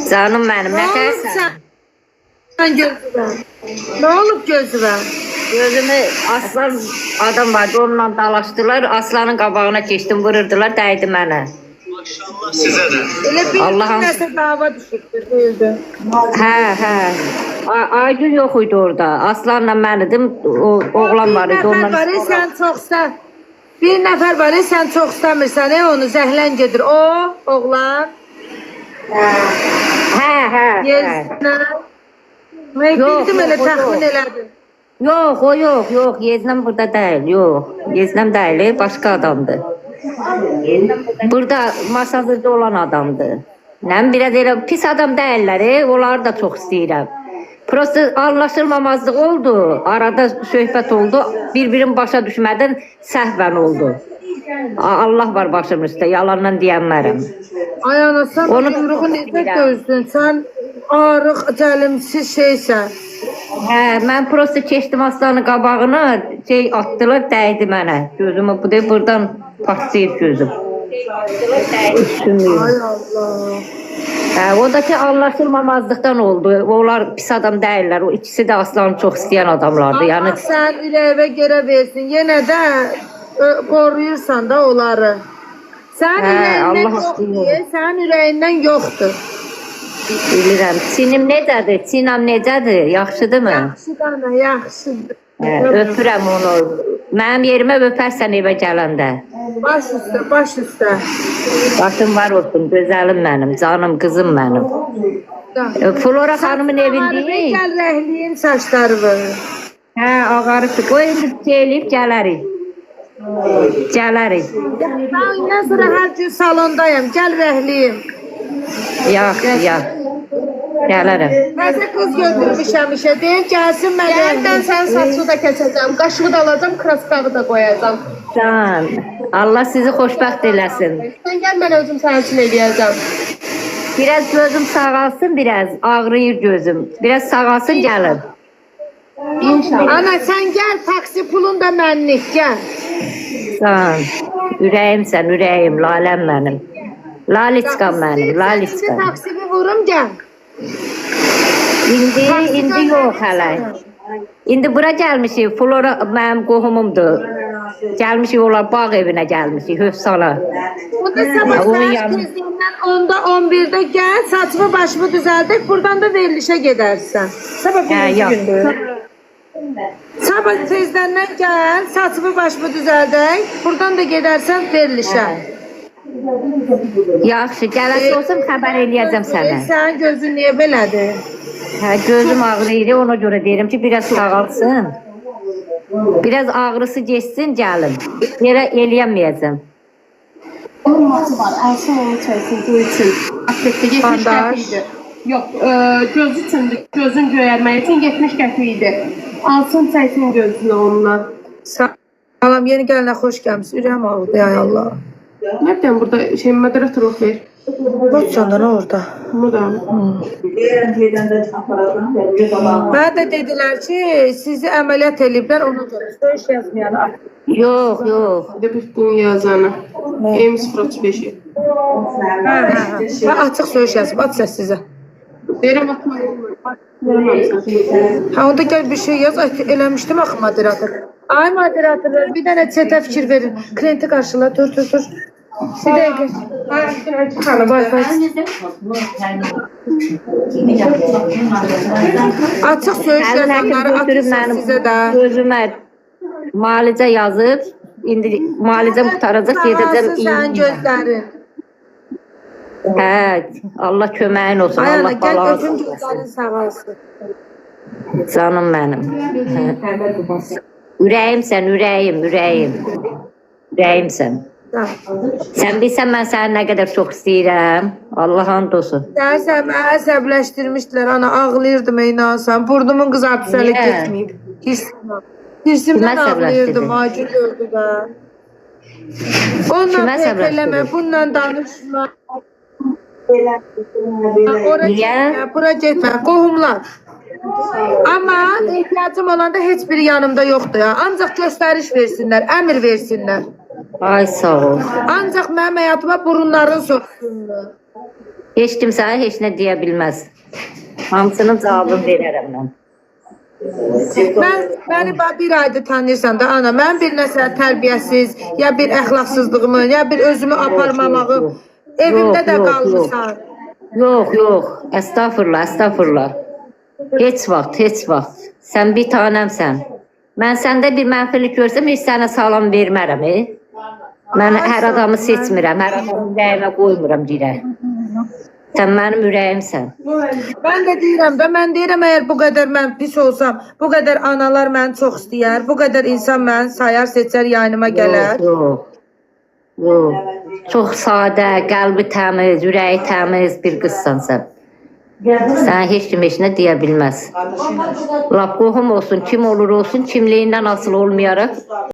Canım benim, Ne ne olub dersen? sən gözünə? Ne olub gözünə? Gözümü aslan adam vardı, onunla dalaştılar. Aslanın qabağına geçtim, vururdular, dəydi mənə. Maşallah sizə də. Elə bir Allah'ım. nəsə dava düşübdür, deyildi. Hə. Aygül yox idi orada. Aslanla mən idim, oğlan var Bir idi. nəfər var, sən çox istə. Bir nəfər var, sən çox istəmirsən, onu zəhlən gedir. O, oğlan. Hə. Yezinə. Mən Yox, bildim elə yox, o təxmin yox. elədim. Yox, o yox. Yeznəm burada deyil, yox. Yeznəm deyil, başqa adamdır. Burada masajda olan adamdır. Nəm, biraz elə pis adam deyirlər, onları da çox istəyirəm. Prosta anlaşılmamazlıq oldu, arada söhbət oldu, bir-birin başa düşmədən səhvən oldu. Allah var başımın üstə, yalandan deyənmərəm. Ay ana, sən Onu quyruğu necə bilirəm. dözdün? Sən arıq, cəlimsiz şeysən. Hə, mən prosta keçdim aslanın qabağına, atdılar, dəydi mənə. Gözümü bu da buradan partlayıb gözüm. Ay Allah. Hə, o da ki anlaşılmamazlıqdan oldu. Onlar pis adam deyirlər. O ikisi də aslanı çox istəyən adamlardı. Allah Yəni sən ürəyivə görə versin. Yenə də qoruyursan da onları. Sən Hə, ürəyindən Allah yoxdur. haqqı. Sən ürəyindən yoxdur. bilirəm. Çinim necədir? Çinam necədir? Yaxşıdırmı? Yaxşıdır ana, yaxşıdır. Hə, öpürəm onu. Mənim yerimə öpərsən evə gələndə. Baş üstə, baş üstə. Başım var olsun, gözəlim mənim, canım, qızım mənim. Flora xanımın evindəyik. Gəl rəhliyin saçlarını. Hə, ağarısı. O indi gəlib gələrik. Gələrik. Ben ondan sonra hər gün salondayım. Gəl rəhliyim. Yox. Gələrəm. Nəsə qız götürmüşəm işə. Deyir gəlsin mən Yerdən sən saçı da keçəcəm, qaşığı da alacam, kraskağı da qoyacam. Can, Allah sizi xoşbəxt eləsin. Sən gəl, mən özüm sənin üçün eləyəcəm. Biraz gözüm sağalsın, biraz ağrıyır gözüm. Biraz sağalsın, gəlin. İnşallah. Ana sən gəl, taksi pulun da mənlik, gəl. Can, ürəyimsən, ürəyim, laləm mənim. Laliçqam mənim, laliçqam. Taksimi vurum, gəl. İndi yox hələ. İndi bura gəlmişik, Flora mənim qohumumdur. Gəlmişik, onlar bağ evinə gəlmişik, Hövsala. Bu da sabah Onun saat yanı- tezliğinden 10'da 11'de gel, saçımı başımı düzeldik, buradan da verilişe gidersen. Sabah Hə, yox. Sabah tezden gel, saçımı başımı düzeldik, buradan da gidersen verilişe. Yaxşı, gələsi olsam xəbər eləyəcəm sənə. Sen gözün niye belədir? Hə, gözüm ağrıyır, ona görə deyirəm ki, biraz sağalsın. Biraz ağrısı geçsin, gəlim. Yerə eləyəməyəcəm. Olması var, alsın onu çəksin, bu üçün. Aptekdə 70 Bandaj. qəpik idi. Yox, göz üçündür, gözün göyərmək üçün 70 qəpik idi. Alsın çəksin gözünü onunla. Salam, yeni geline hoş gelmişsin. Ürem ağrıdı ya Allah. Nə biləyim, burada moderatorluq ver. Bak candan orada. Burada. Bana da dediler ki sizi ameliyat ediblər ona göre. Söz yazmayan. Yox. Bir də bir bunu yazanı. M035'i. Ben açık söz yazıb, at səs sizə. Deyirəm, atma. Ha onda gel bir şey yaz. Ay, eləmişdim axı moderator. Ay moderatorlar bir dənə çetə fikir verin. Klienti qarşıla, dur. Bir dəqiqə. Wi-Fi. Açıq söyüş yazanları atırsan sizə də. Gözümə müalicə yazıb, indi müalicəm qutaracaq, gedəcəm Sağalsın sənin iyi. gözlərin. Hə, Allah köməyin olsun, Ay ana Allah gəl balanı öpün olsun. gözlərin sağalsın. Canım mənim. Ürəyimsən, ürəyim. Ürəyimsən. Sən bilsən mən səni nə qədər çox istəyirəm. Allah and olsun. Dərsən mənə əsəbləşdirmişdilər ana, ağlayırdım inansan. Burnumun qızartısı hələ Niyə? getməyib. Hirsimdən Kimə ağlayırdım, əsəbləşdirdin? acı gördü də. Onunla Kimə pek eləmə, əsəbləşdirdin? bununla danışma. Ora Niyə? getmə, bura getmə, qohumlar. Amma ehtiyacım olanda heç biri yanımda yoxdur ya. Ancaq göstəriş versinlər, əmr versinlər. Ay sağ ol. Ancaq mənim həyatıma burunlarını soxsunlar. Heç kim sənə heç nə deyə bilməz. Hamısının cavabını verərəm mən. Məni bir aydır tanıyırsan da ana. Mən bir nəsə tərbiyəsiz, ya bir əxlaqsızlığımı, ya bir özümü aparmamağım evimdə də Yox, yox, qalmısan. Yox. Estağfurullah. Heç vaxt. Sən bir tanəmsən. Mən səndə bir mənfilik görsəm, heç sənə salam vermərəm. Mən hər adamı seçmirəm, hər adamı ürəyimə qoymuram girə. Sən mənim ürəyimsən. Mən deyirəm, əgər bu qədər mən pis olsam, bu qədər analar məni çox istəyər, bu qədər insan məni sayar, seçər, yanıma gələr. Yox. Çox sadə, qəlbi təmiz, ürəyi təmiz bir qızsan sən. Sən heç kim heç nə deyə bilməz. Lap qohum olsun, kim olur olsun, kimliyindən asılı olmayaraq